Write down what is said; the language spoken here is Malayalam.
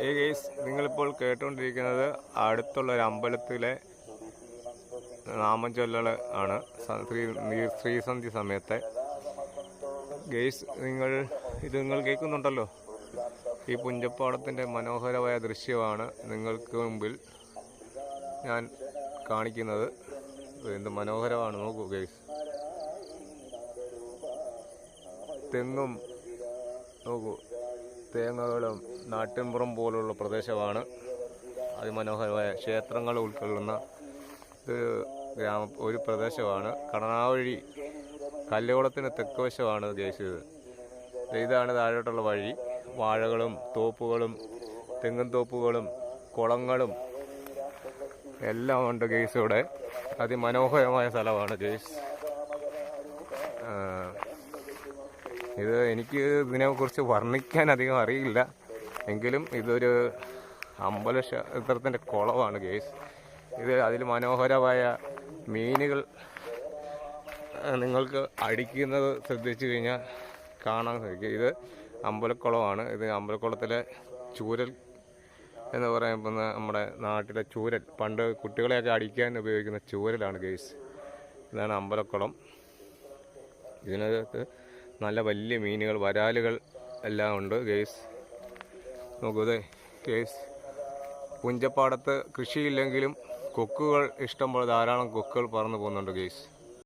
ഗെയ്സ്, നിങ്ങളിപ്പോൾ കേട്ടുകൊണ്ടിരിക്കുന്നത് അടുത്തുള്ള ഒരു അമ്പലത്തിലെ നാമം ചൊല്ലൽ ആണ്. ശ്രീസന്ധ്യ സമയത്തെ. ഗെയ്സ്, നിങ്ങൾ കേൾക്കുന്നുണ്ടല്ലോ. ഈ പുഞ്ചപ്പാടത്തിൻ്റെ മനോഹരമായ ദൃശ്യമാണ് നിങ്ങൾക്ക് മുമ്പിൽ ഞാൻ കാണിക്കുന്നത്. എന്ത് മനോഹരമാണ് നോക്കൂ ഗെയ്സ്. തെങ്ങും നോക്കൂ, തേങ്ങകളും നാട്ടിൻപുറം പോലുള്ള പ്രദേശമാണ്. അതിമനോഹരമായ ക്ഷേത്രങ്ങൾ ഉൾക്കൊള്ളുന്ന ഒരു പ്രദേശമാണ്. കടനാവഴി കല്ലുകുളത്തിന് തെക്ക് വശമാണ് ഗെയ്സ്. ഇതാണ് താഴോട്ടുള്ള വഴി. വാഴകളും തോപ്പുകളും തെങ്ങും തോപ്പുകളും കുളങ്ങളും എല്ലാം ഉണ്ട് ഗെയ്സ്. ഇവിടെ അതിമനോഹരമായ സ്ഥലമാണ് ഗെയ്സ്. എനിക്ക് ഇതിനെക്കുറിച്ച് വർണ്ണിക്കാൻ അധികം അറിയില്ല, എങ്കിലും ഇതൊരു അമ്പല ക്ഷേത്രത്തിൻ്റെ കുളമാണ് ഗെയ്സ്. അതിൽ മനോഹരമായ മീനുകൾ നിങ്ങൾക്ക് അടിക്കുന്നത് ശ്രദ്ധിച്ചു കഴിഞ്ഞാൽ കാണാൻ സാധിക്കും. ഇത് അമ്പലക്കുളമാണ്. ഇത് അമ്പലക്കുളത്തിലെ ചൂരൽ എന്ന് പറയുമ്പോൾ നമ്മുടെ നാട്ടിലെ ചൂരൽ, പണ്ട് കുട്ടികളെയൊക്കെ അടിക്കാൻ ഉപയോഗിക്കുന്ന ചൂരലാണ് ഗെയ്സ്. ഇതാണ് അമ്പലക്കുളം. ഇതിനകത്ത് നല്ല വലിയ മീനുകൾ, വരാലുകൾ എല്ലാം ഉണ്ട് ഗെയ്സ്. നോക്കൂതേ ഗെയ്സ്, പുഞ്ചപ്പാടത്ത് കൃഷിയില്ലെങ്കിലും കൊക്കുകൾ ഇഷ്ടംപോലെ ധാരാളം കൊക്കുകൾ പറന്നു പോകുന്നുണ്ട് ഗെയ്സ്.